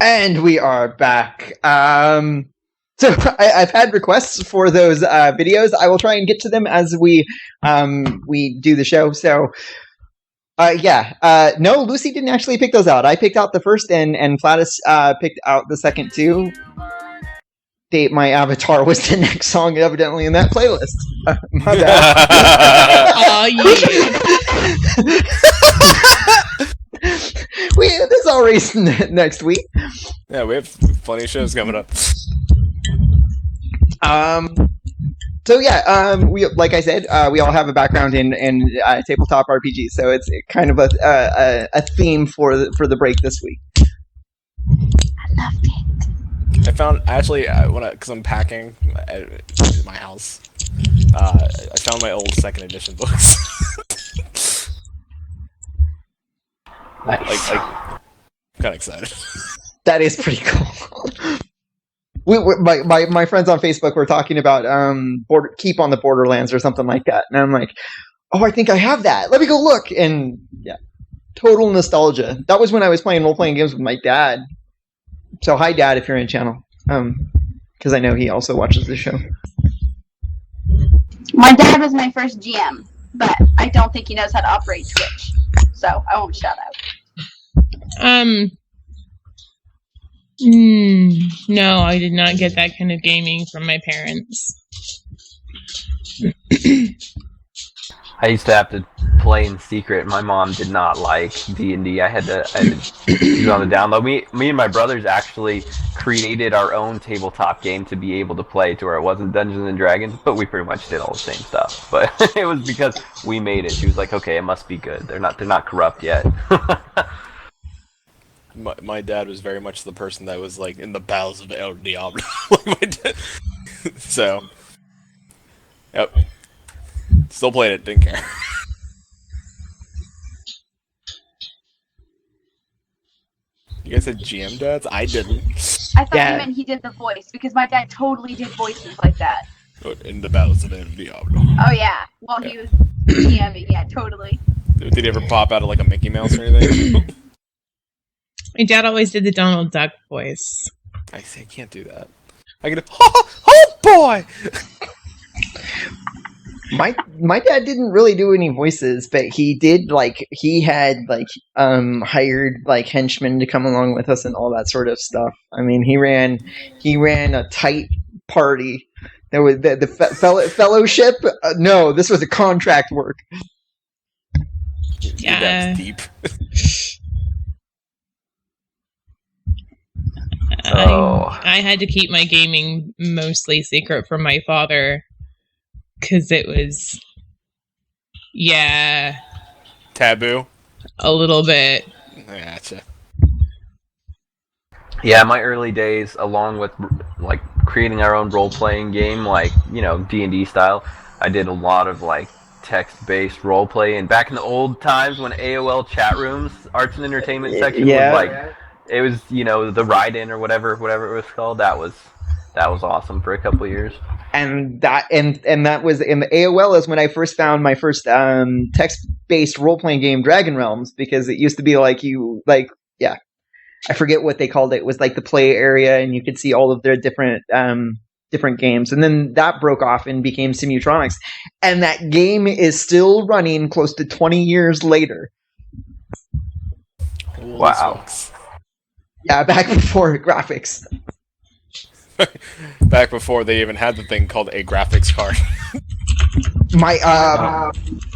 And we are back. So I've had requests for those videos. I will try and get to them as we do the show. So no, Lucy didn't actually pick those out. I picked out the first, and Flatus picked out the second two. Date My Avatar was the next song evidently in that playlist. My bad. This all race next week. Yeah, we have plenty of shows coming up. We, like I said, we all have a background in tabletop RPG, so it's kind of a theme for the break this week. I love it. I found actually because I'm packing at my house, I found my old second edition books. Nice. Like, kind of excited. That is pretty cool. My friends on Facebook were talking about Keep on the Borderlands or something like that, and I'm like, oh, I think I have that. Let me go look, and yeah, total nostalgia. That was when I was playing role-playing games with my dad. So hi, Dad, if you're in channel, because I know he also watches the show. My dad was my first GM, but I don't think he knows how to operate Twitch, so I won't shout out. No, I did not get that kind of gaming from my parents. I used to have to play in secret. My mom did not like D&D. I had to do on the download. Me and my brothers actually created our own tabletop game to be able to play to where it wasn't Dungeons and Dragons, but we pretty much did all the same stuff. But it was because we made it. She was like, "Okay, it must be good. They're not corrupt yet." My dad was very much the person that was like in the bowels of El Diablo. So, yep. Still played it, didn't care. You guys said GM dads? I didn't. I thought you meant he did the voice, because my dad totally did voices like that. In the battles of El Diablo. Oh yeah, while he was GMing, yeah, totally. Did he ever pop out of like a Mickey Mouse or anything? My dad always did the Donald Duck voice. I can't do that. I get oh boy! My dad didn't really do any voices, but he did he had hired henchmen to come along with us and all that sort of stuff. I mean, he ran a tight party. There was the fellowship. No, this was a contract work. Yeah, that's deep. I had to keep my gaming mostly secret from my father. Because it was, taboo? A little bit. I gotcha. Yeah, my early days, along with creating our own role-playing game, D&D style, I did a lot of text-based role-play. And back in the old times when AOL chat rooms, arts and entertainment section was it was the ride-in or whatever it was called. That was awesome for a couple of years. And that was in the AOL is when I first found my first text-based role-playing game, Dragon Realms, because it used to be I forget what they called it. It was the play area, and you could see all of their different games. And then that broke off and became Simutronics, and that game is still running close to 20 years later. Wow. Yeah, back before graphics. Back before they even had the thing called a graphics card.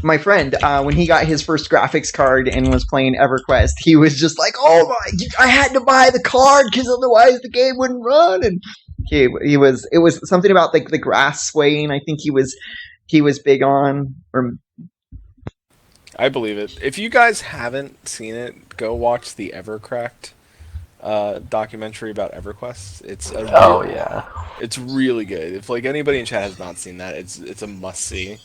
My friend, when he got his first graphics card and was playing EverQuest, he was just like, "Oh my! I had to buy the card because otherwise the game wouldn't run." And it was something about the grass swaying. I think he was big on. I believe it. If you guys haven't seen it, go watch the EverCracked documentary about EverQuest. It's really good. If anybody in chat has not seen that, it's a must see.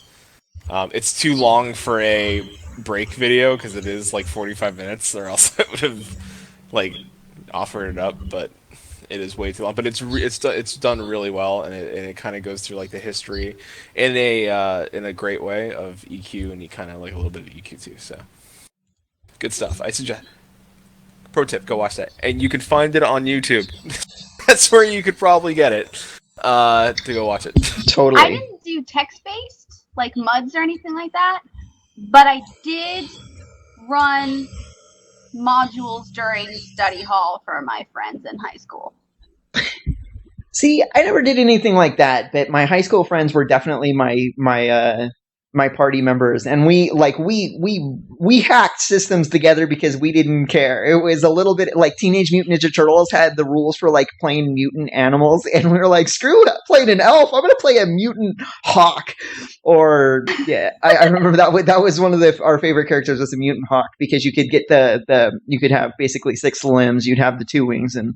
It's too long for a break video because it is 45 minutes, or else I would have offered it up. But it is way too long. But it's done really well, and it kind of goes through the history in a great way of EQ, and you kind of a little bit of EQ too. So good stuff. I suggest. Pro tip: go watch that, and you can find it on YouTube. That's where you could probably get it to go watch it. Totally. I didn't do text-based, like MUDs or anything like that, but I did run modules during study hall for my friends in high school. See, I never did anything like that, but my high school friends were definitely my party members, and we hacked systems together because we didn't care. It was a little bit like Teenage Mutant Ninja Turtles had the rules for like playing mutant animals, and we were like, screw it, playing an elf. I'm gonna play a mutant hawk. Or yeah, I remember that was one of our favorite characters was a mutant hawk because you could get you could have basically 6 limbs, you'd have the 2 wings, and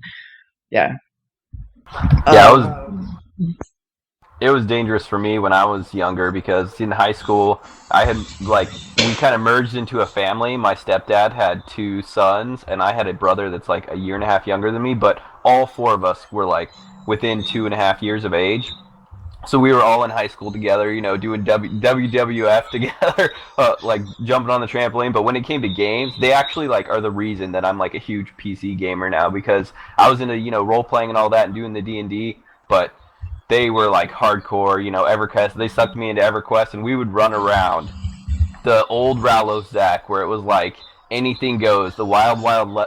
yeah. Yeah, it was dangerous for me when I was younger because in high school I had we kind of merged into a family. My stepdad had 2 sons and I had a brother that's like a year and a half younger than me, but all 4 of us were like within 2.5 years of age. So we were all in high school together, doing WWF together, like jumping on the trampoline. But when it came to games, they actually are the reason that I'm like a huge PC gamer now because I was into role playing and all that and doing the D&D, but they were like hardcore, EverCast. They sucked me into EverQuest, and we would run around the old Rallos Zach where it was like anything goes, the wild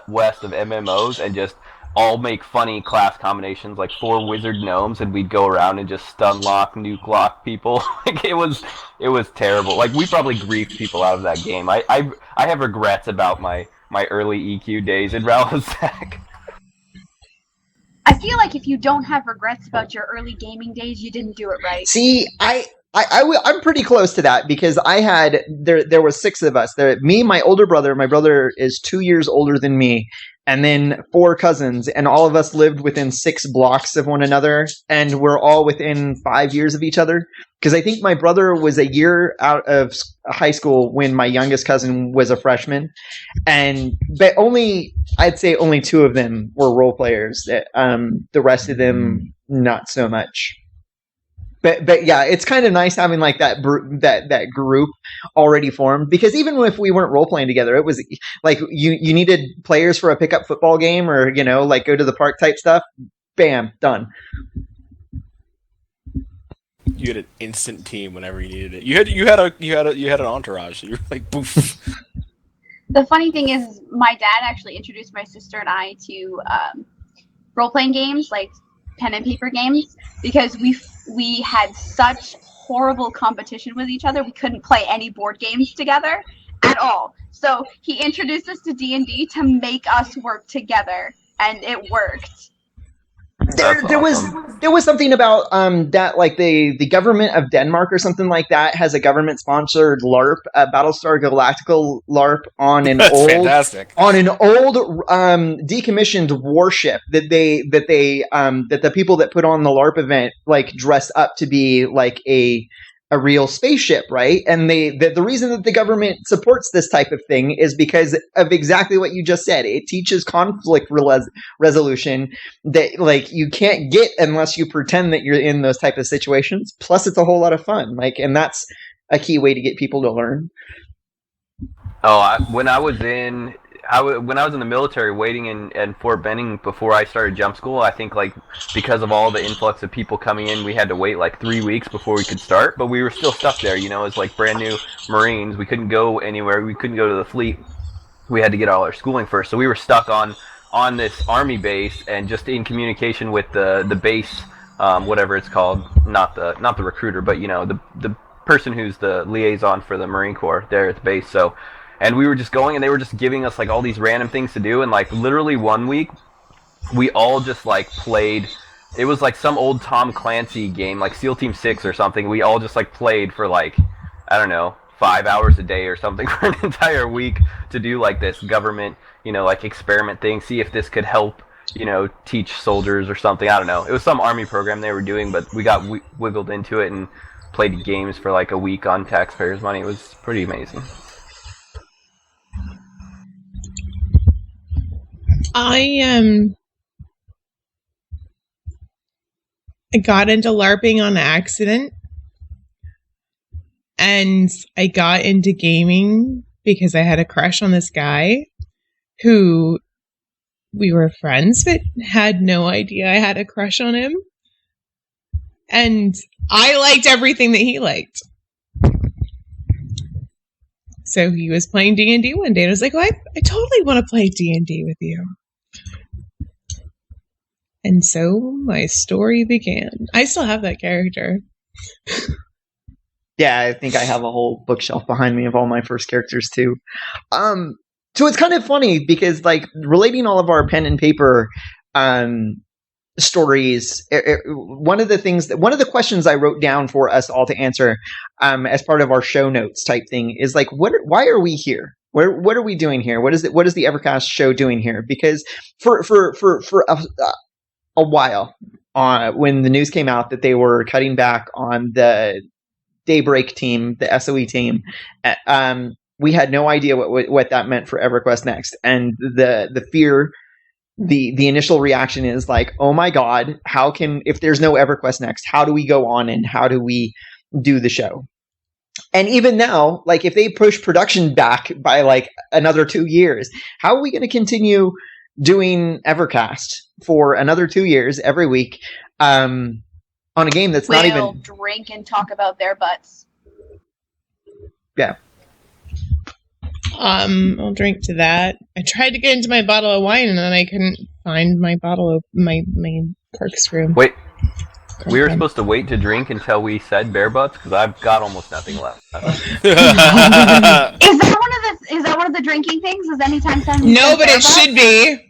west of MMOs, and just all make funny class combinations like 4 wizard gnomes, and we'd go around and just stun lock, nuke lock people. It was terrible. Like we probably griefed people out of that game. I have regrets about my early EQ days in Rallos Zach. I feel like if you don't have regrets about your early gaming days, you didn't do it right. See, I'm pretty close to that because I had there was 6 of us. Me, my older brother. My brother is 2 years older than me, and then 4 cousins, and all of us lived within 6 blocks of one another, and we're all within 5 years of each other. Because I think my brother was a year out of high school when my youngest cousin was a freshman, but I'd say only 2 of them were role players. The rest of them not so much. But yeah, it's kind of nice having like that group already formed because even if we weren't role playing together, it was like you needed players for a pickup football game or like go to the park type stuff. Bam, done. You had an instant team whenever you needed it. You had an entourage. You were like boof. The funny thing is, my dad actually introduced my sister and I to role playing games like pen and paper games because we had such horrible competition with each other. We couldn't play any board games together at all. So he introduced us to D&D to make us work together, and it worked. There was something about that like the government of Denmark or something like that has a government sponsored LARP, Battlestar Galactica LARP on an old decommissioned warship that the people that put on the LARP event like dressed up to be like a real spaceship, right? And the reason that the government supports this type of thing is because of exactly what you just said. It teaches conflict resolution that like you can't get unless you pretend that you're in those type of situations. Plus, it's a whole lot of fun. And that's a key way to get people to learn. Oh, when I was in the military waiting in Fort Benning before I started jump school, I think because of all the influx of people coming in, we had to wait 3 weeks before we could start, but we were still stuck there, as brand new Marines. We couldn't go anywhere. We couldn't go to the fleet. We had to get all our schooling first. So we were stuck on this Army base and just in communication with the base, whatever it's called, not the recruiter, but the person who's the liaison for the Marine Corps there at the base. And we were just going, and they were just giving us all these random things to do. And literally one week, we all just played. It was some old Tom Clancy game, like SEAL Team 6 or something. We all just played for I don't know, 5 hours a day or something for an entire week to do this government, experiment thing. See if this could help, teach soldiers or something. I don't know. It was some army program they were doing, but we got wiggled into it and played games for a week on taxpayers' money. It was pretty amazing. I got into LARPing on accident, and I got into gaming because I had a crush on this guy who we were friends, but had no idea I had a crush on him. And I liked everything that he liked. So he was playing D&D one day, and I was like, well, I totally want to play D&D with you. And so my story began. I still have that character. Yeah, I think I have a whole bookshelf behind me of all my first characters too. So it's kind of funny because like relating all of our pen and paper stories, one of the questions I wrote down for us all to answer as part of our show notes type thing is like, why are we here? What are we doing here? What is the EverCast show doing here? Because for a while, when the news came out that they were cutting back on the Daybreak team, the SOE team, we had no idea what that meant for EverQuest Next, and the fear, the initial reaction is like, oh my god, if there's no EverQuest Next, how do we go on and how do we do the show? And even now, like if they push production back by like another 2 years, how are we going to continue doing EverCast for another 2 years every week? On a game that's not even drink and talk about their butts. Yeah. I'll drink to that. I tried to get into my bottle of wine and then I couldn't find my bottle of my corkscrew. Wait, we were supposed to wait to drink until we said bare butts because I've got almost nothing left. Is that one of the drinking things? Is anytime someone No, but it should be.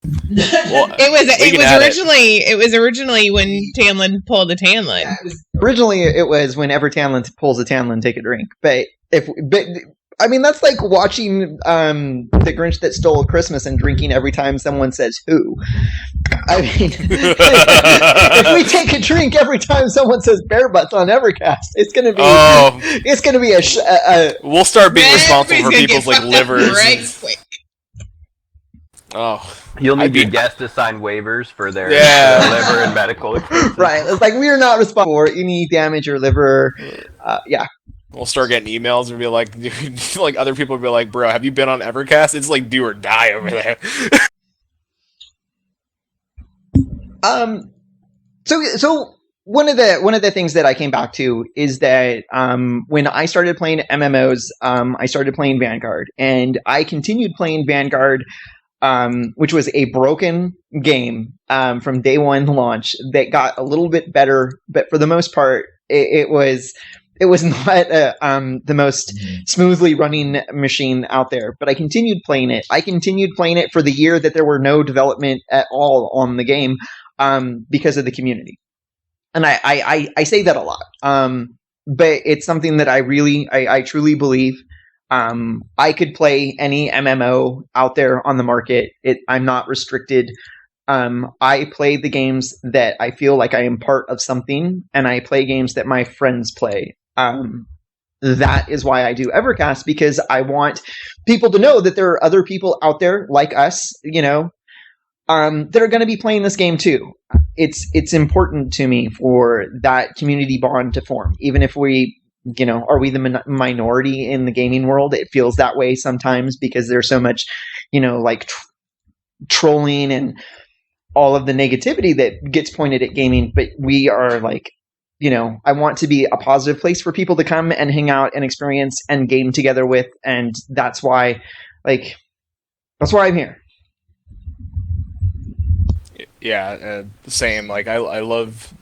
Well, it was originally when Tanlin pulled a Tanlin. Originally, it was whenever Tanlin pulls a Tanlin, take a drink. But I mean, that's like watching The Grinch That Stole Christmas and drinking every time someone says "who." I mean, if we take a drink every time someone says "bare butts" on EverCast, it's gonna be a we'll start being responsible for people's like livers. Right quick. Oh. You'll need your guests to sign waivers for their liver and medical expenses. Right. It's like, we are not responsible for any damage or liver. Yeah. We'll start getting emails and be like, dude, like other people will be like, bro, have you been on EverCast? It's like do or die over there. So one of the things that I came back to is that when I started playing MMOs, I started playing Vanguard, and I continued playing Vanguard, which was a broken game from day one launch that got a little bit better, but for the most part, it was not the most smoothly running machine out there. But I continued playing it. I continued playing it for the year that there were no development at all on the game because of the community. And I say that a lot, but it's something that I truly believe. I could play any MMO out there on the market. I'm not restricted. I play the games that I feel like I am part of something, and I play games that my friends play. That is why I do EverCast, because I want people to know that there are other people out there like us, that are going to be playing this game too. It's important to me for that community bond to form, even if we, are we the minority in the gaming world? It feels that way sometimes because there's so much, trolling and all of the negativity that gets pointed at gaming. But we are like, I want to be a positive place for people to come and hang out and experience and game together with. And that's why I'm here. Yeah, same. Like I love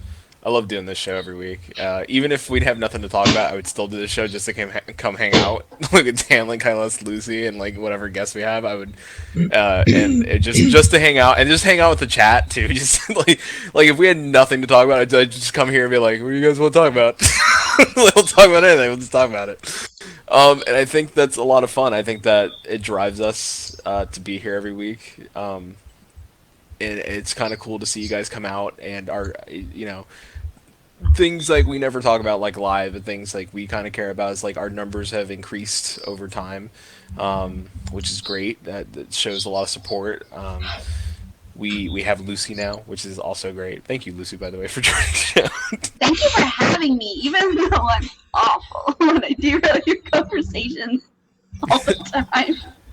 doing this show every week. Even if we'd have nothing to talk about, I would still do the show just to come hang out. Look at Tanlin, Kylos, Lucy, and like whatever guests we have. I would, and it just to hang out and just hang out with the chat too. Just like if we had nothing to talk about, I'd just come here and be like, "What do you guys want to talk about?" We'll talk about anything. We'll just talk about it. And I think that's a lot of fun. I think that it drives us to be here every week. And it's kind of cool to see you guys come out and are, things like we never talk about like live, and things like we kind of care about is like our numbers have increased over time, which is great. That shows a lot of support. We have Lucy now, which is also great. Thank you, Lucy, by the way, for joining the show. Thank you for having me, even though I'm awful when I derail your conversations all the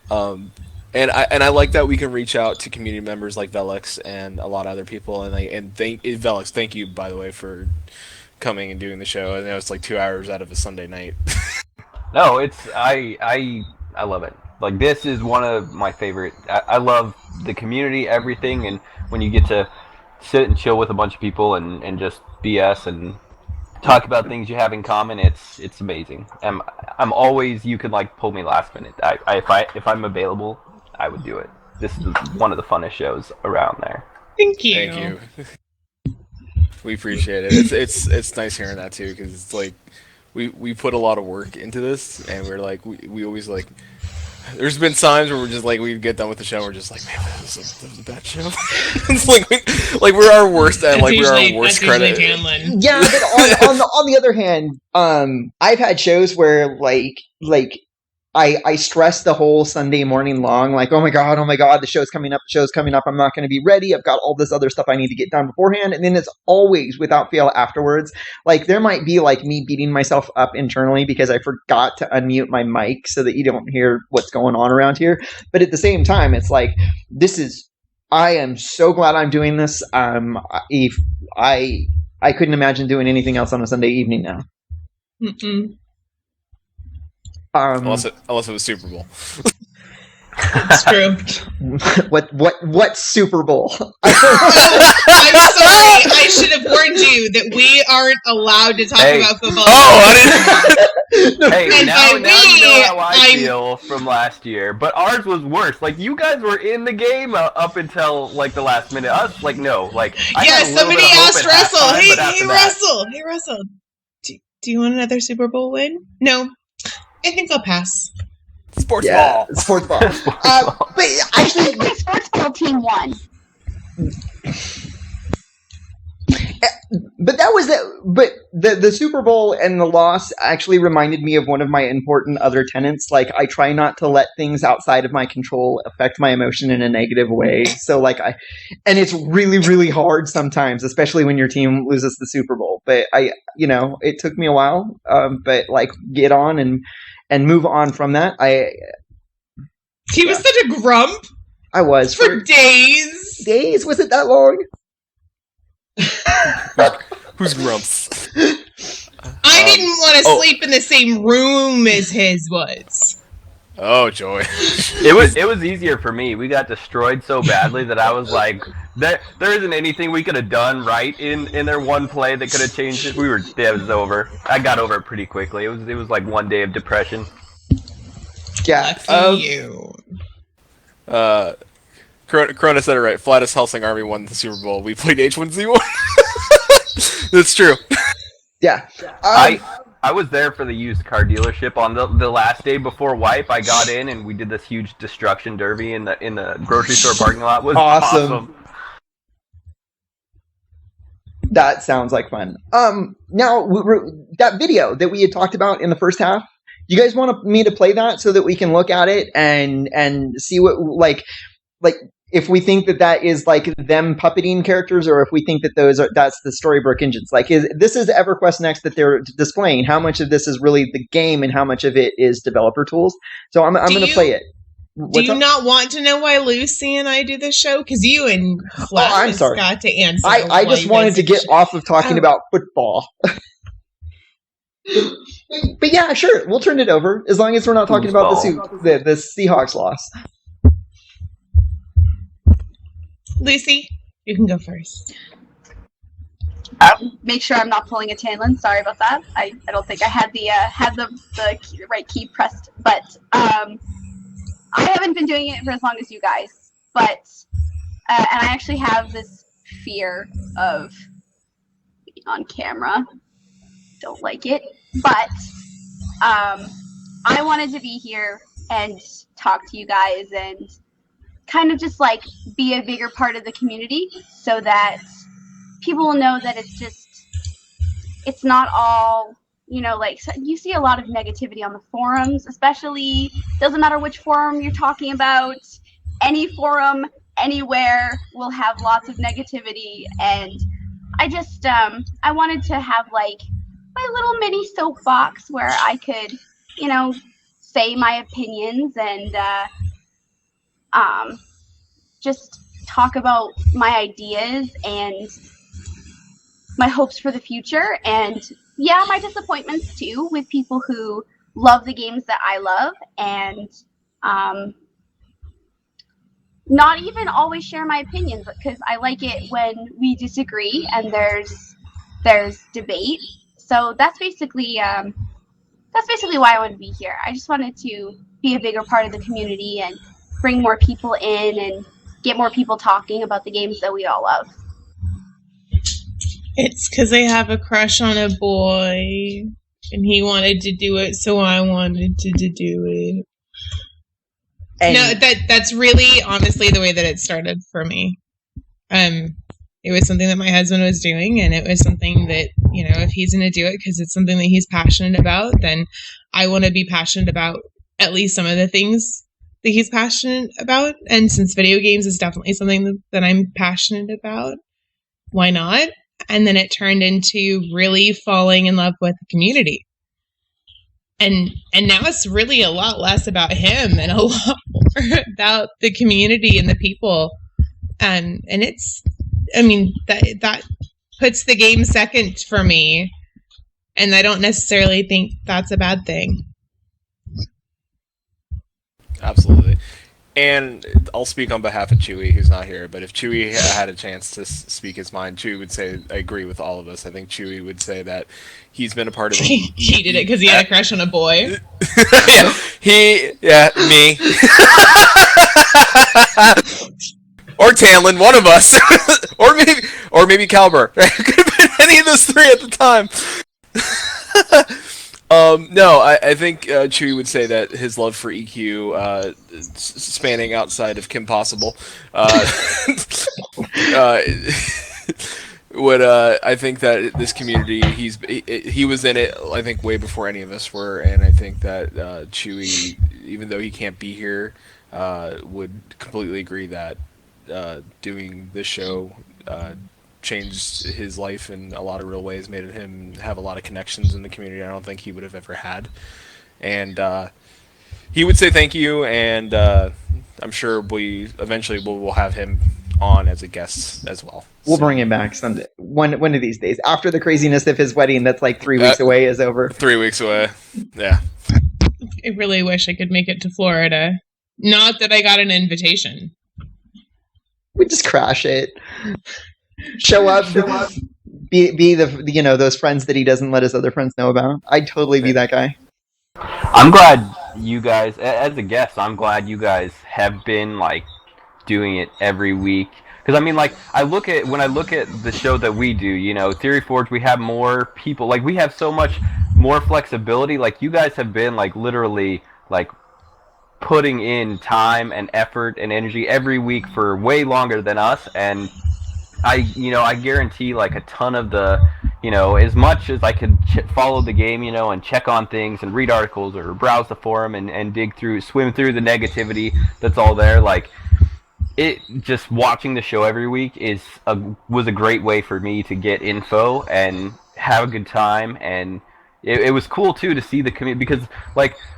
time. And I like that we can reach out to community members like Velix and a lot of other people, and thank Velix, thank you by the way for coming and doing the show. I know it's like 2 hours out of a Sunday night. No, I love it. Like, this is one of my favorite. I love the community, everything, and when you get to sit and chill with a bunch of people and just BS and talk about things you have in common, it's amazing. I'm always, you can like pull me last minute. If I'm available, I would do it. This is one of the funnest shows around there. Thank you. Thank you. We appreciate it. It's nice hearing that too, because it's like we put a lot of work into this, and we're like we always like. There's been times where we're just like we get done with the show, and we're just like, man, that was a bad show. It's like we're our worst at like we're our worst credit. Yeah, but on the other hand, I've had shows where like I stress the whole Sunday morning long, like, oh my god, the show's coming up, I'm not going to be ready, I've got all this other stuff I need to get done beforehand, and then it's always, without fail, afterwards, like, there might be, like, me beating myself up internally because I forgot to unmute my mic so that you don't hear what's going on around here, but at the same time, it's like, I am so glad I'm doing this. If I couldn't imagine doing anything else on a Sunday evening now. Mm-mm. Unless it was Super Bowl. It's true. What Super Bowl? I'm sorry. I should have warned you that we aren't allowed to talk about football. Oh, I didn't. Hey, now you know how I feel from last year. But ours was worse. Like, you guys were in the game up until like the last minute. Us, like, no. Like, somebody asked Russell. Hey, Russell. Do you want another Super Bowl win? No. I think I'll pass. Sports ball. But actually, the sports ball team won. But the Super Bowl and the loss actually reminded me of one of my important other tenets. Like, I try not to let things outside of my control affect my emotion in a negative way. So like and it's really, really hard sometimes, especially when your team loses the Super Bowl. But it took me a while. But like, get on and move on from that. He was such a grump. I was for days. Days? Was it that long? Who's Grumps? I didn't want to sleep in the same room as his was. Oh, joy. It was easier for me. We got destroyed so badly that I was like, there isn't anything we could have done right in their one play that could have changed it. It was over. I got over it pretty quickly. It was like one day of depression. Yeah. You. Corona said it right. Flatus Helsing Army won the Super Bowl. We played H1Z1. That's true. Yeah. I was there for the used car dealership on the last day before wipe. I got in and we did this huge destruction derby in the grocery store parking lot. It was awesome. That sounds like fun. Now that video that we had talked about in the first half, you guys want me to play that so that we can look at it and see what like if we think that is like them puppeting characters, or if we think that that's the Storybrooke engines. Like, this is EverQuest Next that they're displaying. How much of this is really the game, and how much of it is developer tools? So I'm going to play it. Do you not want to know why Lucy and I do this show? Because you and Flash got to answer. I just wanted to get off of talking about football. But yeah, sure, we'll turn it over as long as we're not talking about the Seahawks loss. Lucy, you can go first. Make sure I'm not pulling a Tanlin. Sorry about that. I don't think I had the right key pressed, but I haven't been doing it for as long as you guys. But and I actually have this fear of being on camera. Don't like it, but I wanted to be here and talk to you guys and kind of just like be a bigger part of the community so that people will know that it's not all, like, you see a lot of negativity on the forums, especially, doesn't matter which forum you're talking about, any forum, anywhere will have lots of negativity, and I just, I wanted to have like my little mini soapbox where I could, say my opinions, and just talk about my ideas and my hopes for the future, and my disappointments too, with people who love the games that I love and not even always share my opinion, because I like it when we disagree and there's debate. So that's basically why I wanted to be here. I just wanted to be a bigger part of the community and bring more people in and get more people talking about the games that we all love. It's because I have a crush on a boy, and he wanted to do it, so I wanted to do it. And no, that's really honestly the way that it started for me. It was something that my husband was doing, and it was something that, if he's going to do it because it's something that he's passionate about, then I want to be passionate about at least some of the things that he's passionate about. And since video games is definitely something that I'm passionate about, why not? And then it turned into really falling in love with the community. And now it's really a lot less about him and a lot more about the community and the people. And it's, that puts the game second for me. And I don't necessarily think that's a bad thing. Absolutely. And I'll speak on behalf of Chewy, who's not here, but if Chewy had a chance to speak his mind, Chewy would say, I agree with all of us. I think Chewy would say that he's been a part of He did it because he had a crush on a boy. Me. Or Tanlin, one of us. or maybe Calber. Could have been any of those three at the time. No, I think Chewy would say that his love for EQ, spanning outside of Kim Possible, would I think that this community, he was in it, I think, way before any of us were, and I think that Chewy, even though he can't be here, would completely agree that doing this show changed his life in a lot of real ways, made him have a lot of connections in the community I don't think he would have ever had. And he would say thank you, and I'm sure we eventually will have him on as a guest as well. We'll bring him back someday, one of these days, after the craziness of his wedding that's like 3 weeks away is over. 3 weeks away, yeah. I really wish I could make it to Florida. Not that I got an invitation. We just crash it. Show up. Be the those friends that he doesn't let his other friends know about. I'd totally be that guy. I'm glad you guys, as a guest, I'm glad you guys have been doing it every week. Because when I look at the show that we do, Theory Forge, we have more people. We have so much more flexibility. You guys have been literally putting in time and effort and energy every week for way longer than us, and I guarantee a ton of the, as much as I could follow the game, and check on things and read articles or browse the forum and swim through the negativity that's all there, it just watching the show every week was a great way for me to get info and have a good time. And it was cool too to see the community, because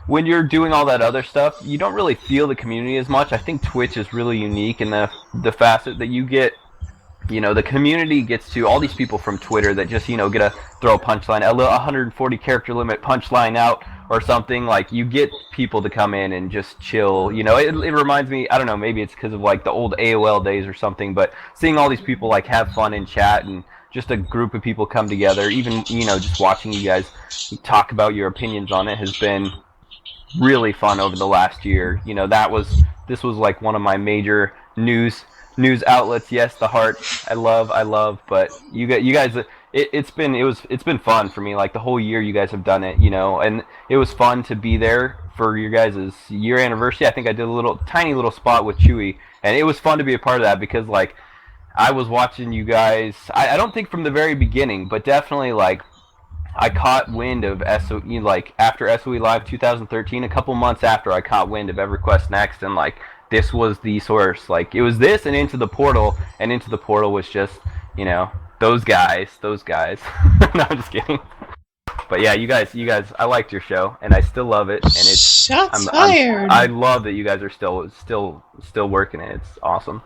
when you're doing all that other stuff, you don't really feel the community as much. I think Twitch is really unique in the facet that you get. The community gets to all these people from Twitter that just, get to throw a punchline, a 140 character limit punchline out or something. You get people to come in and just chill. It reminds me, I don't know, maybe it's because of the old AOL days or something, but seeing all these people have fun in chat and just a group of people come together, even, just watching you guys talk about your opinions on it has been really fun over the last year. This was one of my major news outlets. Yes, the Heart, I love, but you guys, it's been fun for me. The whole year you guys have done it, and it was fun to be there for your guys' year anniversary. I think I did a tiny little spot with Chewy, and it was fun to be a part of that, because I was watching you guys, I don't think from the very beginning, but definitely I caught wind of SOE, after SOE Live 2013, a couple months after, I caught wind of EverQuest Next, and this was the source. It was this and Into the Portal, and Into the Portal was just, those guys. No, I'm just kidding. But yeah, you guys, I liked your show, and I still love it. And it's shots fired. I love that you guys are still working it. It's awesome.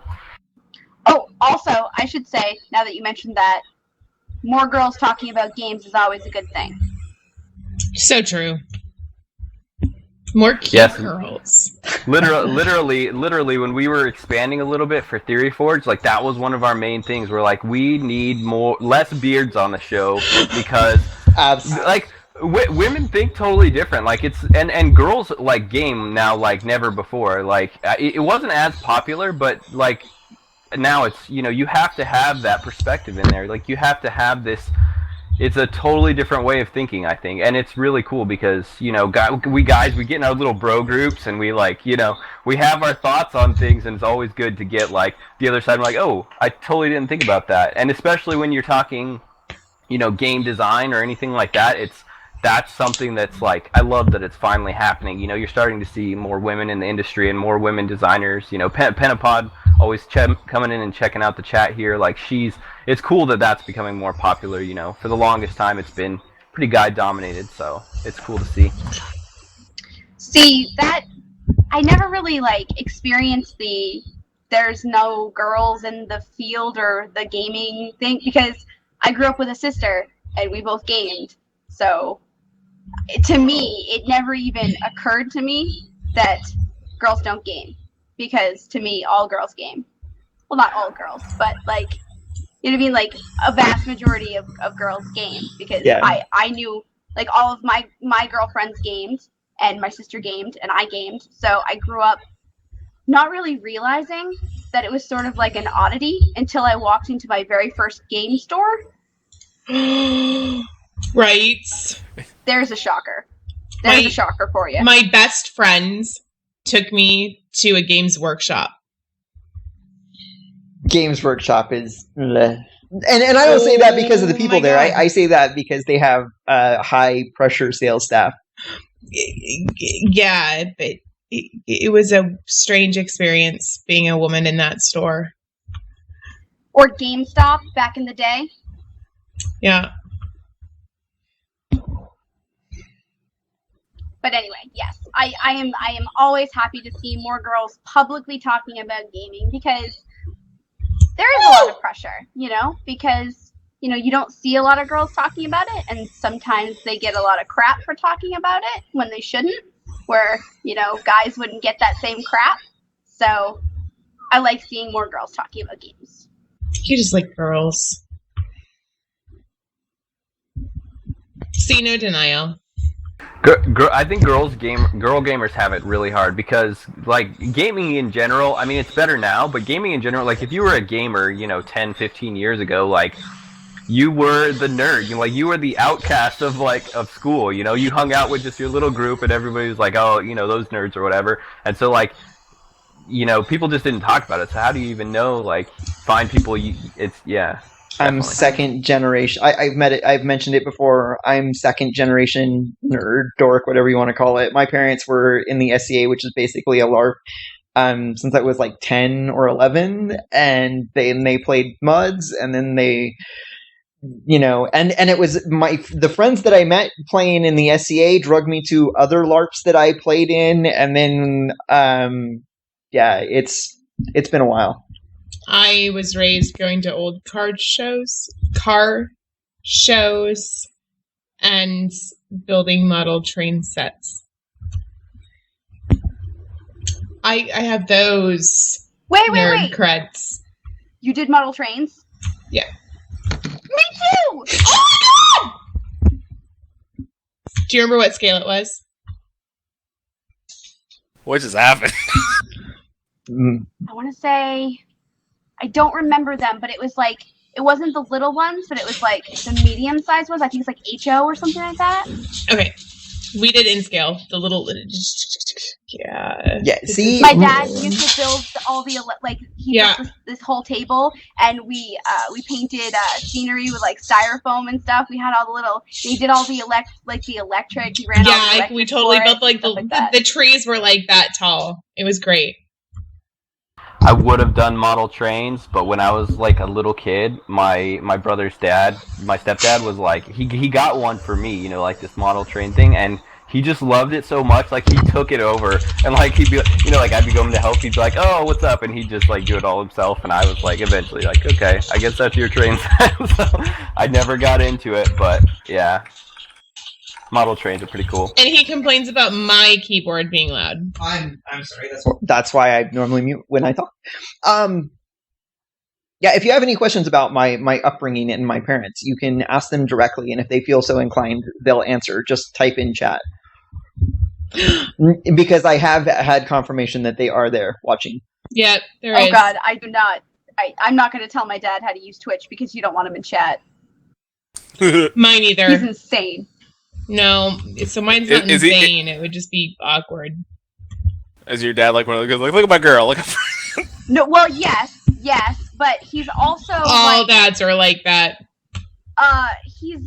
Oh, also, I should say, now that you mentioned that, more girls talking about games is always a good thing. So true. More cute girls. Literally, when we were expanding a little bit for Theory Forge, like that was one of our main things. We're like, we need less beards on the show because, like, women think totally different. Like it's and girls like game now like never before. Like it wasn't as popular, but like now it's you have to have that perspective in there. Like you have to have this. It's a totally different way of thinking, I think, and it's really cool because we get in our little bro groups and we we have our thoughts on things, and it's always good to get like the other side. I'm like, oh, I totally didn't think about that, and especially when you're talking, game design or anything like that, that's something that's like I love that it's finally happening. You're starting to see more women in the industry and more women designers. Pentapod always coming in and checking out the chat here. Like it's cool that that's becoming more popular. For the longest time it's been pretty guy dominated, so it's cool to see. See that I never really experienced there's no girls in the field or the gaming thing because I grew up with a sister and we both gamed. So to me, it never even occurred to me that girls don't game because to me, all girls game. Well, not all girls, but like a vast majority of girls game because I knew all of my girlfriends gamed and my sister gamed and I gamed. So I grew up not really realizing that it was sort of like an oddity until I walked into my very first game store. Right. There's a shocker. There's a shocker for you. My best friends took me to a games workshop. Games Workshop is... And I don't say that because of the people there. I say that because they have high-pressure sales staff. Yeah, but it was a strange experience being a woman in that store. Or GameStop back in the day. Yeah. But anyway, yes, I am always happy to see more girls publicly talking about gaming because there is a lot of pressure, because you don't see a lot of girls talking about it, and sometimes they get a lot of crap for talking about it when they shouldn't, where guys wouldn't get that same crap. So I like seeing more girls talking about games. You just like girls. See no denial. I think girl gamers have it really hard because, gaming in general, I mean, it's better now, but gaming in general, if you were a gamer, 10, 15 years ago, you were the nerd, you were the outcast of school, you hung out with just your little group and everybody was like, oh, those nerds or whatever, and so, people just didn't talk about it, so how do you even know, find people, yeah. I'm second generation. I've mentioned it before. I'm second generation nerd, dork, whatever you want to call it. My parents were in the SCA, which is basically a LARP, since I was 10 or 11, and they played MUDs, and then they, and it was the friends that I met playing in the SCA drugged me to other LARPs that I played in, and then it's been a while. I was raised going to old car shows, and building model train sets. I have those nerd creds. You did model trains? Yeah. Me too! Oh my god! Do you remember what scale it was? What just happened? I want to say... I don't remember them, but it was it wasn't the little ones, but it was the medium-sized ones. I think it's HO or something like that. Okay. We did in scale. The little... Yeah. Yeah, see? My dad used to build all the, he built this whole table, and we painted scenery with, styrofoam and stuff. We had all the little... He did all the electric. He ran all the electric we totally built, the trees were that tall. It was great. I would have done model trains, but when I was like a little kid, my brother's dad, my stepdad, was like he got one for me, you know, like this model train thing, and he just loved it so much, like he took it over, and like he'd be, you know, like I'd be going to help, he'd be like, oh, what's up, and he'd just like do it all himself, and I was like, eventually, like, okay, I guess that's your train set. So I never got into it, but yeah, model trains are pretty cool. And he complains about my keyboard being loud. I'm sorry. That's why I normally mute when I talk. Yeah, if you have any questions about my upbringing and my parents, you can ask them directly, and if they feel so inclined, they'll answer. Just type in chat. Because I have had confirmation that they are there watching. Yeah, there is. Oh God, I do not. I'm not going to tell my dad how to use Twitch because you don't want him in chat. Mine either. He's insane. No, so mine's not insane. It would just be awkward. Is your dad like one of those guys, like, look at my girl, look at No, well, yes, but he's also all dads are like that. He's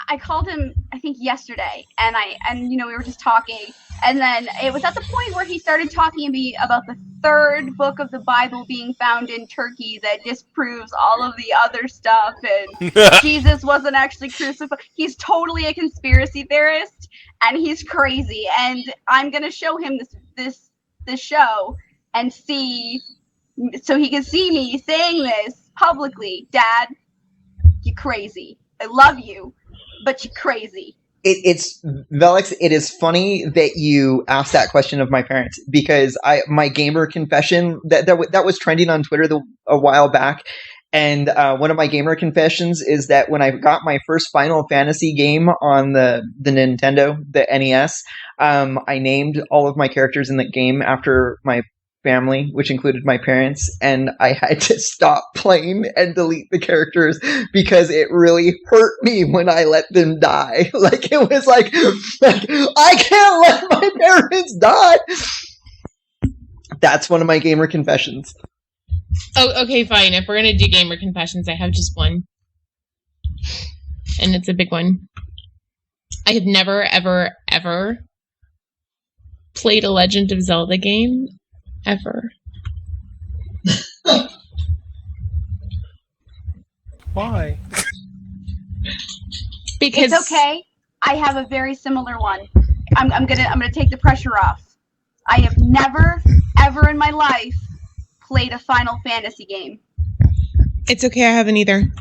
I called him I think yesterday, and you know, we were just talking, and then it was at the point where he started talking to me about the third book of the Bible being found in Turkey that disproves all of the other stuff, and Jesus wasn't actually crucified. He's totally a conspiracy theorist, and he's crazy, and I'm gonna show him this show and see, so he can see me saying this publicly. Dad, you're crazy. I love you, but you're crazy. It's Velix. It is funny that you asked that question of my parents, because my gamer confession that was trending on Twitter a while back, and one of my gamer confessions is that when I got my first Final Fantasy game on the Nintendo, the NES, I named all of my characters in the game after my family, which included my parents, and I had to stop playing and delete the characters because it really hurt me when I let them die. Like, it was like I can't let my parents die. That's one of my gamer confessions. Oh, okay, fine. If we're gonna do gamer confessions, I have just one, and it's a big one. I have never, ever, ever played a Legend of Zelda game. Ever. Why? Because it's okay. I have a very similar one. I'm gonna take the pressure off. I have never, ever in my life played a Final Fantasy game. It's okay, I haven't either.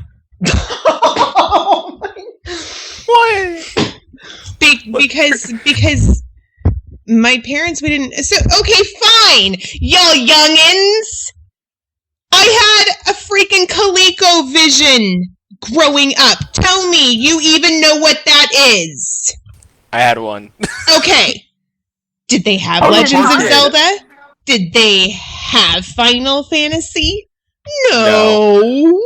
What? Because my parents, we didn't. So, okay, fine, y'all youngins. I had a freaking ColecoVision growing up. Tell me, you even know what that is? I had one. Okay. Did they have Legends of Zelda? Did they have Final Fantasy? No.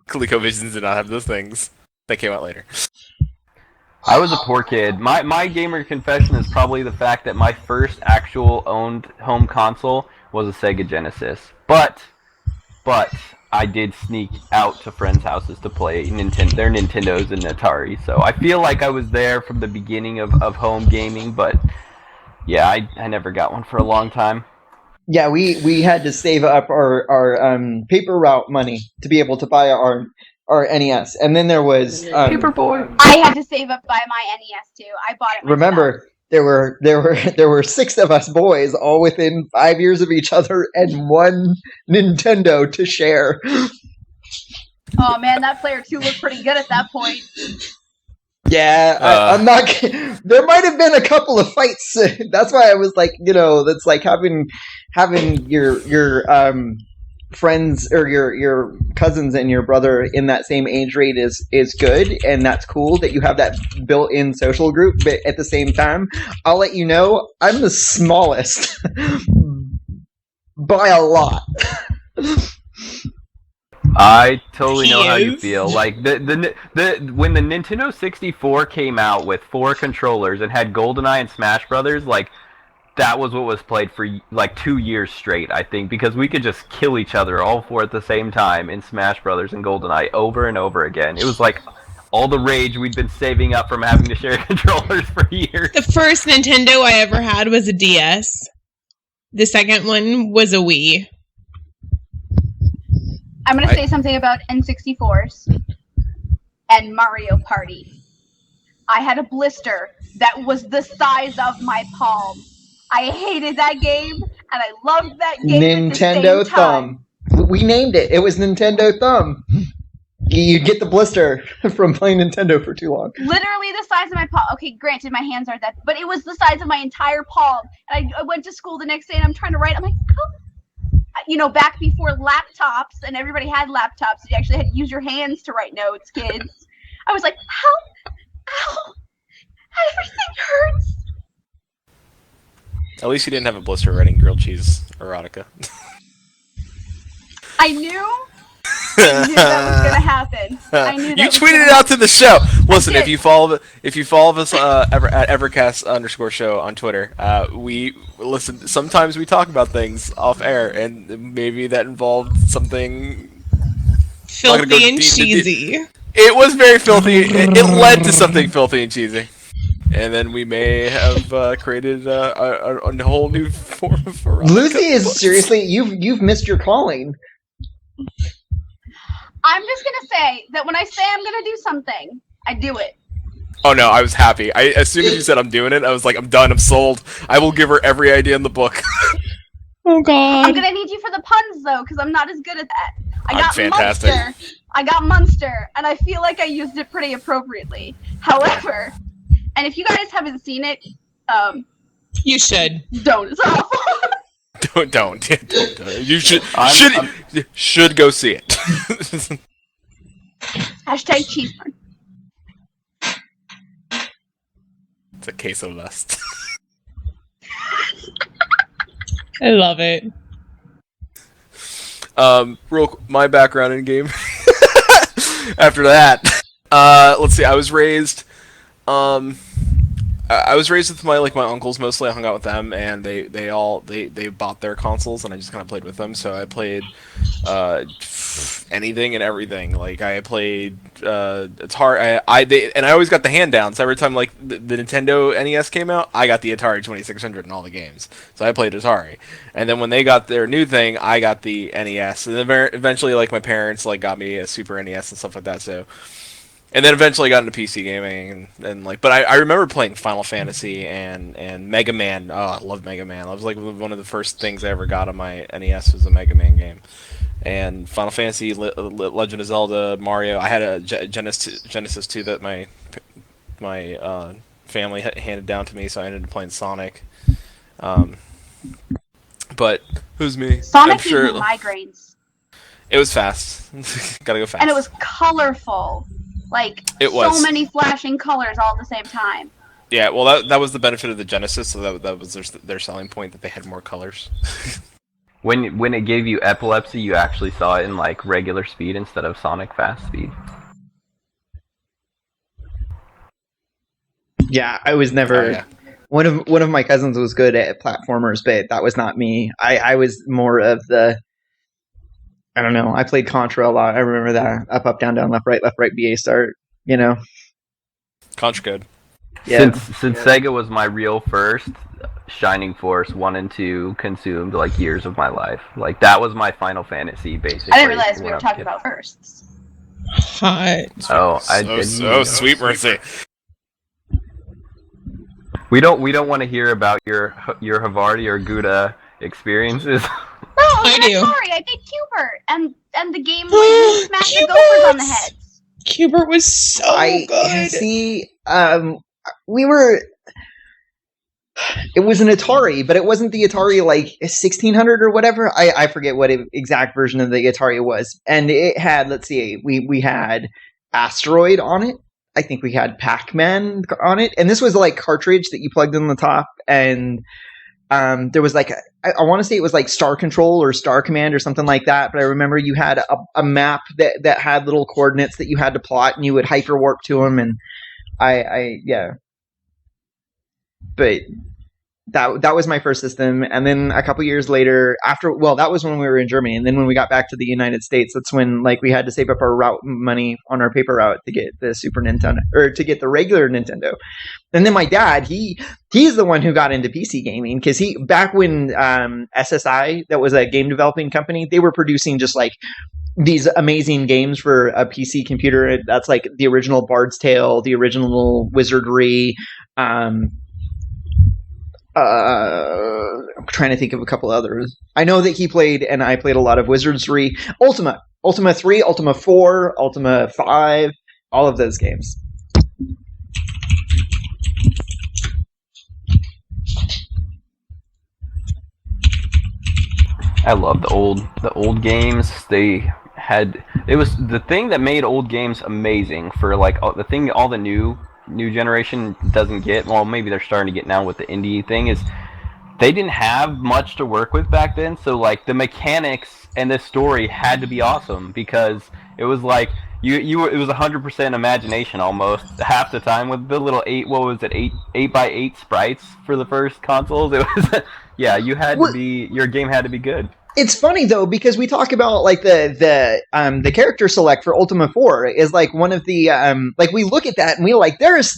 ColecoVisions did not have those things. They came out later. I was a poor kid. My gamer confession is probably the fact that my first actual owned home console was a Sega Genesis. But I did sneak out to friends' houses to play their Nintendos and Atari. So I feel like I was there from the beginning of home gaming, but yeah, I never got one for a long time. Yeah, we had to save up our paper route money to be able to buy our NES, and then there was Paperboy. I had to save up by my NES too. I bought it myself. Remember, there were 6 of us boys, all within 5 years of each other, and one Nintendo to share. Oh man, that player 2 looked pretty good at that point. Yeah, I'm not. There might have been a couple of fights. That's why I was like, that's like having your friends or your cousins and your brother in that same age rate is good, and that's cool that you have that built-in social group. But at the same time, I'll let you know I'm the smallest by a lot. I totally know how you feel. Like when the Nintendo 64 came out with 4 controllers and had GoldenEye and Smash Brothers, like that was what was played for like 2 years straight, I think, because we could just kill each other all 4 at the same time in Smash Brothers and GoldenEye over and over again. It was like all the rage we'd been saving up from having to share controllers for years. The first Nintendo I ever had was a DS. The second one was a Wii. I'm going to say something about N64s and Mario Party. I had a blister that was the size of my palm. I hated that game, and I loved that game Nintendo at the same time. Thumb. We named it. It was Nintendo Thumb. You get the blister from playing Nintendo for too long. Literally the size of my palm. Okay, granted, my hands aren't that, but it was the size of my entire palm. And I went to school the next day, and I'm trying to write. I'm like, back before laptops, and everybody had laptops, you actually had to use your hands to write notes, kids. I was like, ow, everything hurts. At least you didn't have a blister writing grilled cheese erotica. I knew that was gonna happen. I knew that you tweeted it out to the show. Listen, if you follow us at EverCast_show on Twitter, we listen. Sometimes we talk about things off air, and maybe that involved something filthy and cheesy. It was very filthy. It led to something filthy and cheesy. And then we may have created a whole new form of erotica. Lucy is seriously, you've missed your calling. I'm just gonna say that when I say I'm gonna do something, I do it. Oh no, I was happy. As soon as you said I'm doing it, I was like, I'm done, I'm sold. I will give her every idea in the book. Oh god. I'm gonna need you for the puns though, because I'm not as good at that. I'm fantastic. I got Munster, and I feel like I used it pretty appropriately. However, and if you guys haven't seen it, you should. Don't. It's awful. Don't. You should go see it. Hashtag cheese pun. It's a case of lust. I love it. My background in game. After that, let's see. I was raised with my uncles mostly. I hung out with them, and they bought their consoles, and I just kind of played with them. So I played anything and everything. Like I played Atari. I always got the hand downs. Every time the Nintendo NES came out, I got the Atari 2600 and all the games. So I played Atari. And then when they got their new thing, I got the NES. And then eventually, my parents got me a Super NES and stuff like that. So. And then eventually got into PC gaming, but I remember playing Final Fantasy and Mega Man. Oh, I love Mega Man. That was one of the first things I ever got on my NES was a Mega Man game. And Final Fantasy, Legend of Zelda, Mario. I had a Genesis 2 that my family handed down to me, so I ended up playing Sonic. But who's me? Sonic gave me migraines. It was fast. Gotta go fast. And it was colorful. It was. So many flashing colors all at the same time. Yeah, well, that was the benefit of the Genesis, so that was their selling point, that they had more colors. When it gave you epilepsy, you actually saw it in regular speed instead of Sonic fast speed. Yeah, I was never. Oh, yeah. One of my cousins was good at platformers, but that was not me. I was more of the. I don't know. I played Contra a lot. I remember that up, down, left, right, BA start. Contra code. Yeah. Since Sega was my real first, Shining Force 1 and 2 consumed years of my life. That was my Final Fantasy basically. I didn't realize we were talking about firsts. Hot. Oh, so sweet, Mercy. We don't want to hear about your Havarti or Gouda experiences. No, I do. Sorry, I did Cubert, and the game where you smash the gophers on the heads. Cubert was so good. See, we were. It was an Atari, but it wasn't the Atari 1600 or whatever. I forget what exact version of the Atari it was, and it had. Let's see, we had Asteroid on it. I think we had Pac-Man on it, and this was cartridge that you plugged in the top, and there was I want to say it was Star Control or Star Command or something like that, but I remember you had a map that had little coordinates that you had to plot, and you would hyperwarp to them, and yeah. But that was my first system, and then a couple years later, that was when we were in Germany, and then when we got back to the United States, that's when we had to save up our route money on our paper route to get the Super Nintendo, or to get the regular Nintendo. And then my dad, he's the one who got into PC gaming, because back when SSI, that was a game developing company, they were producing just these amazing games for a PC computer. That's like the original Bard's Tale, the original Wizardry. I'm trying to think of a couple others. I know that he played, and I played a lot of Wizardry. Ultima 3, Ultima 4, Ultima 5, all of those games. I love the old games. It was the thing that made old games amazing for like the thing all the new generation doesn't get. Well, maybe they're starting to get now with the indie thing is they didn't have much to work with back then. So like the mechanics and the story had to be awesome because it was like it was 100% imagination almost half the time with the little 8x8 sprites for the first consoles. It was your game had to be good. It's funny though because we talk about like the character select for Ultima 4 is like one of the like we look at that and we like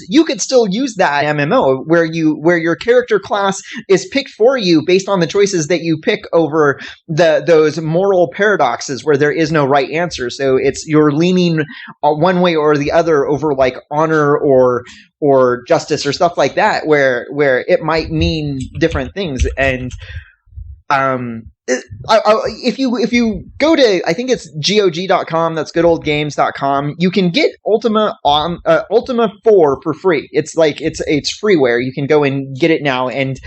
you could still use that MMO where your character class is picked for you based on the choices that you pick over those moral paradoxes where there is no right answer. So you're leaning one way or the other over like honor or justice or stuff like that where it might mean different things. And if you go to, I think it's GOG.com, that's goodoldgames.com, you can get Ultima 4 for free. It's like it's freeware. You can go and get it now, and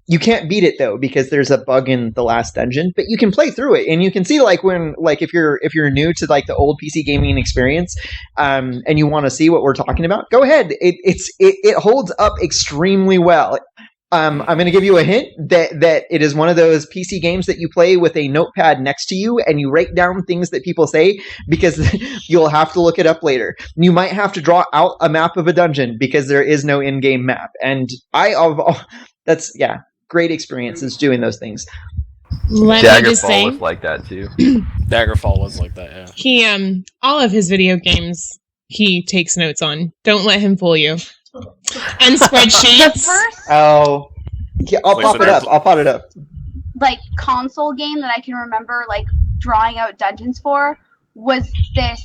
you can't beat it though because there's a bug in the last dungeon. But you can play through it, and you can see like if you're new to like the old PC gaming experience, and you want to see what we're talking about, go ahead. It holds up extremely well. I'm going to give you a hint that it is one of those PC games that you play with a notepad next to you and you write down things that people say because you'll have to look it up later. You might have to draw out a map of a dungeon because there is no in-game map. And that's great experiences doing those things. Daggerfall was like that too. Daggerfall was like that, yeah. He all of his video games he takes notes on. Don't let him fool you. And spreadsheets. I'll pop it up. Like console game that I can remember like drawing out dungeons for was this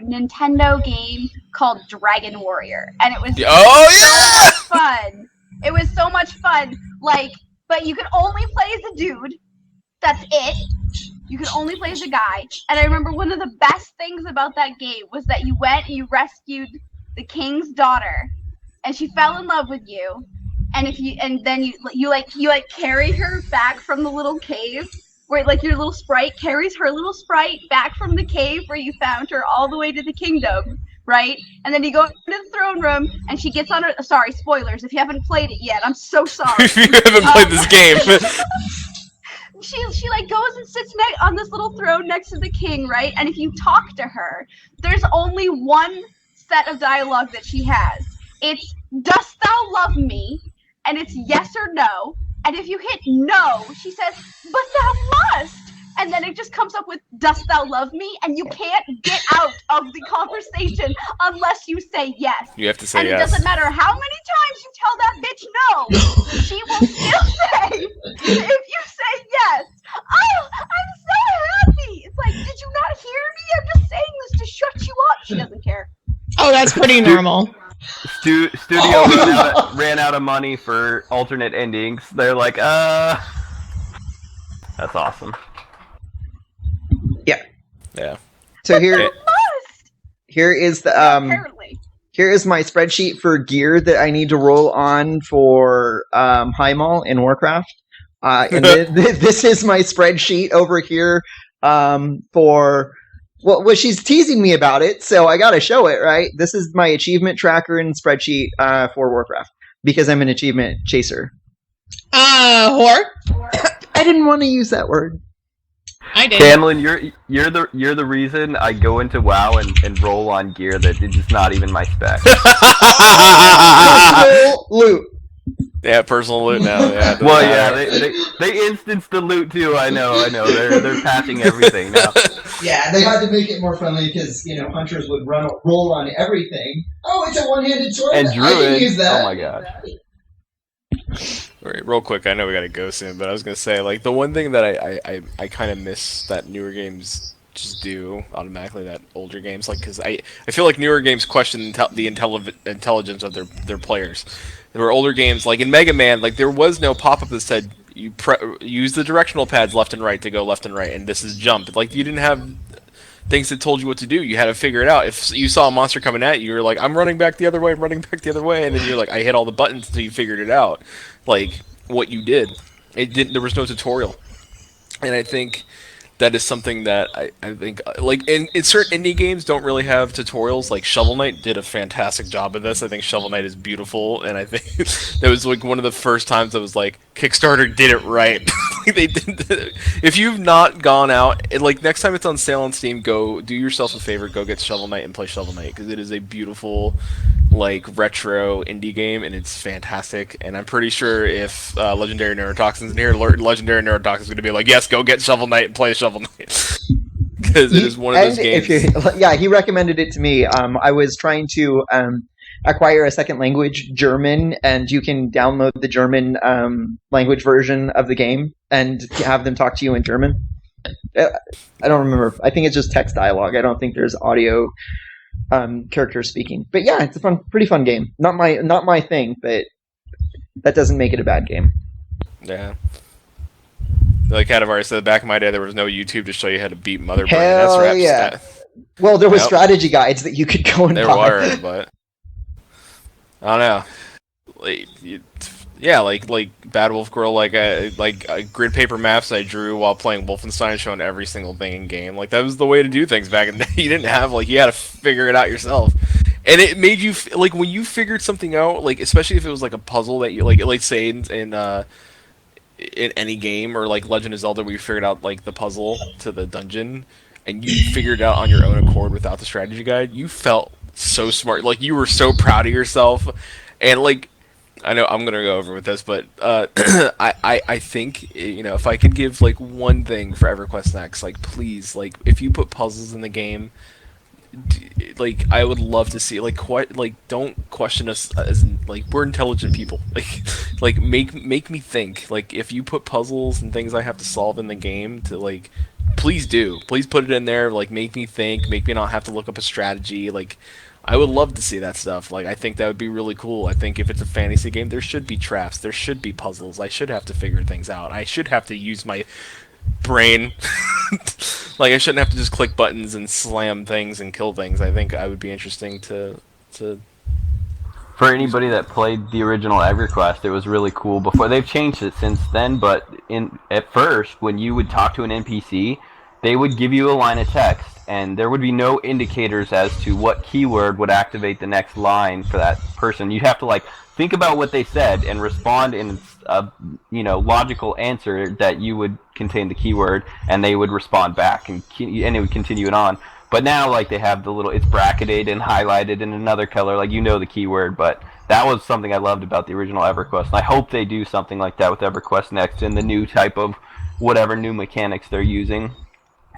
Nintendo game called Dragon Warrior, and it was so much fun. It was so much fun. Like, but you could only play as a dude. That's it. You could only play as a guy. And I remember one of the best things about that game was that you went and you rescued the king's daughter, and she fell in love with you, and then you carry her back from the little cave where like your little sprite carries her little sprite back from the cave where you found her all the way to the kingdom, right? And then you go into the throne room and she gets on her. Sorry, spoilers if you haven't played it yet. I'm so sorry. If you haven't played this game. She like goes and sits on this little throne next to the king, right? And if you talk to her, there's only one set of dialogue that she has. It's "Dost thou love me?" and it's yes or no. And if you hit no, she says, "But thou must." And then it just comes up with "Dost thou love me?" and you can't get out of the conversation unless you say yes. You have to say yes. And yes. it doesn't matter how many times you tell that bitch no, she will still say, if you say yes, "Oh, I'm so happy." It's like, did you not hear me? I'm just saying this to shut you up. She doesn't care. Oh, that's pretty normal. Studio ran out of money for alternate endings. They're like, that's awesome. Yeah. So here is the here is my spreadsheet for gear that I need to roll on for Highmall in Warcraft. And this is my spreadsheet over here for. Well, she's teasing me about it, so I gotta show it, right? This is my achievement tracker and spreadsheet for Warcraft because I'm an achievement chaser. Whore? I didn't want to use that word. I did. Camlin, you're the reason I go into WoW and roll on gear that is just not even my spec. Loot. They have personal loot now. Yeah. Well, yeah, they instance the loot too. I know. They're patching everything now. Yeah, they had to make it more friendly because hunters would roll on everything. Oh, it's a one-handed sword. And druid. I can use that. Oh my god. All right, real quick, I know we gotta go soon, but I was gonna say, like, the one thing that I kind of miss that newer games just do automatically that older games, like, because I feel like newer games question the intelligence of their players. There were older games, like in Mega Man, like, there was no pop-up that said, use the directional pads left and right to go left and right, and this is jump. Like, you didn't have things that told you what to do. You had to figure it out. If you saw a monster coming at you, you're like, I'm running back the other way, I'm running back the other way, and then you're like, I hit all the buttons until you figured it out. Like, what you did. It didn't. There was no tutorial. And I think that is something that I think, like, in certain indie games don't really have tutorials. Like, Shovel Knight did a fantastic job of this. I think Shovel Knight is beautiful, and I think that was, like, one of the first times I was like, Kickstarter did it right. They did. If you've not gone out, like, next time it's on sale on Steam, go do yourself a favor, go get Shovel Knight and play Shovel Knight, because it is a beautiful, like, retro indie game, and it's fantastic. And I'm pretty sure if Legendary Neurotoxin's in here, Legendary Neurotoxin's going to be like, yes, go get Shovel Knight and play Shovel Knight. Because it is one of those games. Yeah, he recommended it to me. I was trying to acquire a second language, German, and you can download the German language version of the game and have them talk to you in German. I don't remember. I think it's just text dialogue. I don't think there's audio characters speaking. But yeah, it's a pretty fun game. Not my thing, but that doesn't make it a bad game. Yeah. Like Cadavar said, back in my day, there was no YouTube to show you how to beat Mother Brain. Hell That's yeah. Well, there were strategy guides that you could go and there buy. There were, but I don't know. Like Bad Wolf Girl, like grid paper maps I drew while playing Wolfenstein, showing every single thing in game. Like, that was the way to do things back in the day. You didn't have, like, you had to figure it out yourself, and it made you like, when you figured something out, like, especially if it was like a puzzle that you like say in any game, or like Legend of Zelda, where you figured out, like, the puzzle to the dungeon and you figured it out on your own accord without the strategy guide, you felt so smart. Like, you were so proud of yourself. And, like, I know I'm gonna go over with this, but I think, you know, if I could give, like, one thing for EverQuest Next, like, please, like, if you put puzzles in the game, like, I would love to see, like, don't question us as, like, we're intelligent people. Like make me think. Like, if you put puzzles and things I have to solve in the game, to, like, please put it in there. Like, make me think, make me not have to look up a strategy. Like, I would love to see that stuff. Like, I think that would be really cool. I think if it's a fantasy game, there should be traps, there should be puzzles. I should have to figure things out. I should have to use my brain. Like, I shouldn't have to just click buttons and slam things and kill things. I think I would be interesting to For anybody that played the original EverQuest, it was really cool. Before, they've changed it since then, but at first, when you would talk to an NPC, they would give you a line of text, and there would be no indicators as to what keyword would activate the next line for that person. You'd have to, like, think about what they said and respond in a, you know, logical answer that you would contain the keyword, and they would respond back, and it would continue it on. But now, like, they have the little, it's bracketed and highlighted in another color, like, you know the keyword. But that was something I loved about the original EverQuest, and I hope they do something like that with EverQuest Next and the new type of whatever new mechanics they're using.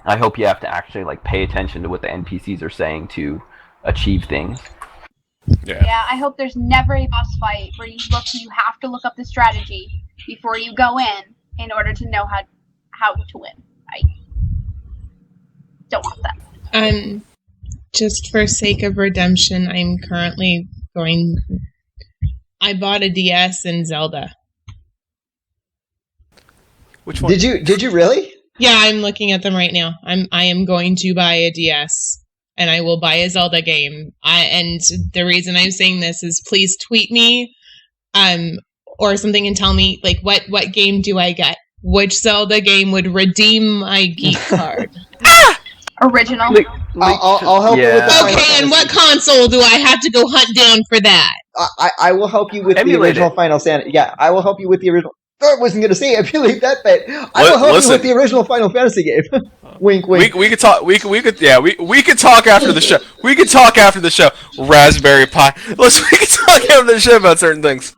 I hope you have to actually, like, pay attention to what the NPCs are saying to achieve things. Yeah, I hope there's never a boss fight where you have to look up the strategy before you go in order to know how to win. I don't want that. Just for sake of redemption, I'm currently I bought a DS and Zelda. Which one? Did you really? Yeah, I'm looking at them right now. I am going to buy a DS, and I will buy a Zelda game. And the reason I'm saying this is, please tweet me, or something, and tell me, like, what game do I get? Which Zelda game would redeem my geek card? Original. I'll help you with the Final Okay, and what console do I have to go hunt down for that? I will help you with the original Final Fantasy. Yeah, I will help you with the original. I wasn't going to say emulate that, but I will help you with the original Final Fantasy game. Wink, wink. We could talk. We could talk after the show. We could talk after the show. Raspberry Pi. We could talk after the show about certain things.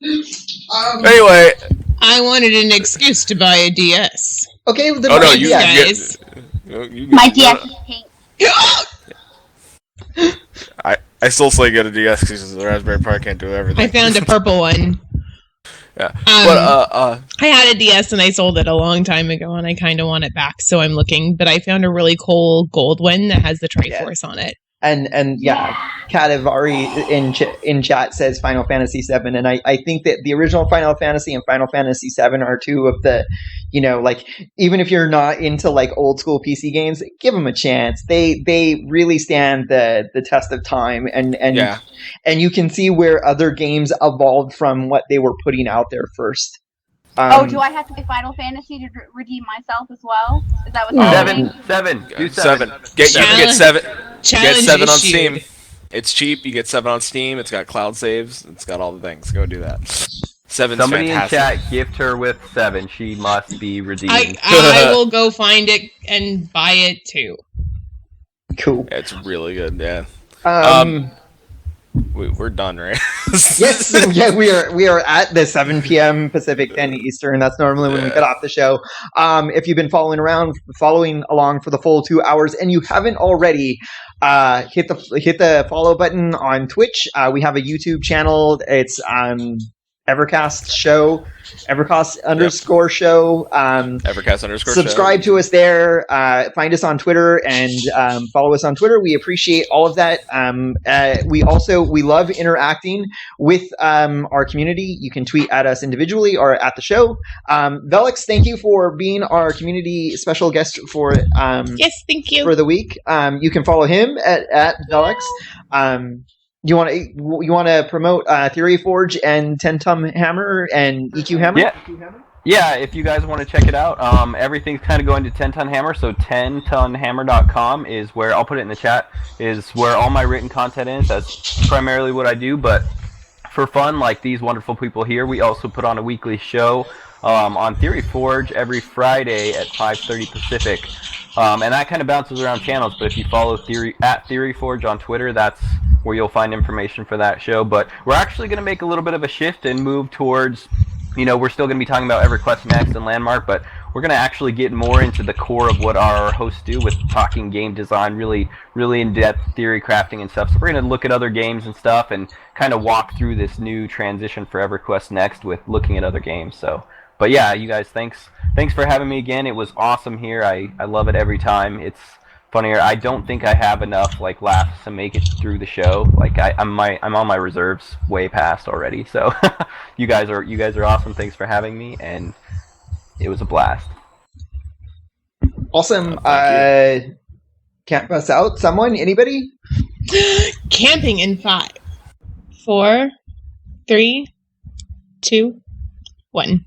Anyway, I wanted an excuse to buy a DS. Okay, then you guys. My DS is pink. I still say get a DS because the Raspberry Pi can't do everything. I found a purple one. Yeah. I had a DS and I sold it a long time ago, and I kind of want it back, so I'm looking. But I found a really cool gold one that has the Triforce on it. And yeah, Katavari in chat says Final Fantasy VII, and I think that the original Final Fantasy and Final Fantasy VII are two of the, like, even if you're not into like old school PC games, give them a chance. They really stand the test of time, and you can see where other games evolved from what they were putting out there first. Do I have to play Final Fantasy to redeem myself as well? Is that what's happening? Seven. Do seven. seven. You get seven. You get 7 on Challenge Steam. It's cheap. You get 7 on Steam. It's got cloud saves. It's got all the things. Go do that. 7's Somebody fantastic. in chat gift her with 7. She must be redeemed. I will go find it and buy it too. Cool. Yeah, it's really good. Yeah. We're done, right? Yes, yeah, we are at the 7 p.m. Pacific, 10 Eastern. That's normally when we cut off the show. If you've been following along for the full 2 hours, and you haven't already, hit the follow button on Twitch. We have a YouTube channel. It's EverCast show, EverCast _show. EverCast _ subscribe show. to us there. Find us on Twitter and follow us on Twitter. We appreciate all of that. We love interacting with our community. You can tweet at us individually or at the show. Velix, thank you for being our community special guest for yes, thank you for the week. You can follow him at Velix. You want to promote Theory Forge and 10 Ton Hammer and EQ Hammer? Yeah, if you guys want to check it out, everything's kind of going to 10 Ton Hammer, so 10tonhammer.com is where, I'll put it in the chat, is where all my written content is. That's primarily what I do, but for fun, like these wonderful people here, we also put on a weekly show on Theory Forge every Friday at 5:30 Pacific. And that kind of bounces around channels, but if you follow Theory Forge on Twitter, that's where you'll find information for that show. But we're actually going to make a little bit of a shift and move towards, we're still going to be talking about EverQuest Next and Landmark, but we're going to actually get more into the core of what our hosts do with talking game design, really, really in-depth theory crafting and stuff. So we're going to look at other games and stuff and kind of walk through this new transition for EverQuest Next with looking at other games. But yeah, you guys, thanks for having me again. It was awesome here. I love it every time. It's funnier. I don't think I have enough laughs to make it through the show. I'm on my reserves way past already. So you guys are awesome. Thanks for having me, and it was a blast. Awesome. Camp us out. Someone? Anybody? Camping in 5, 4, 3, 2, 1.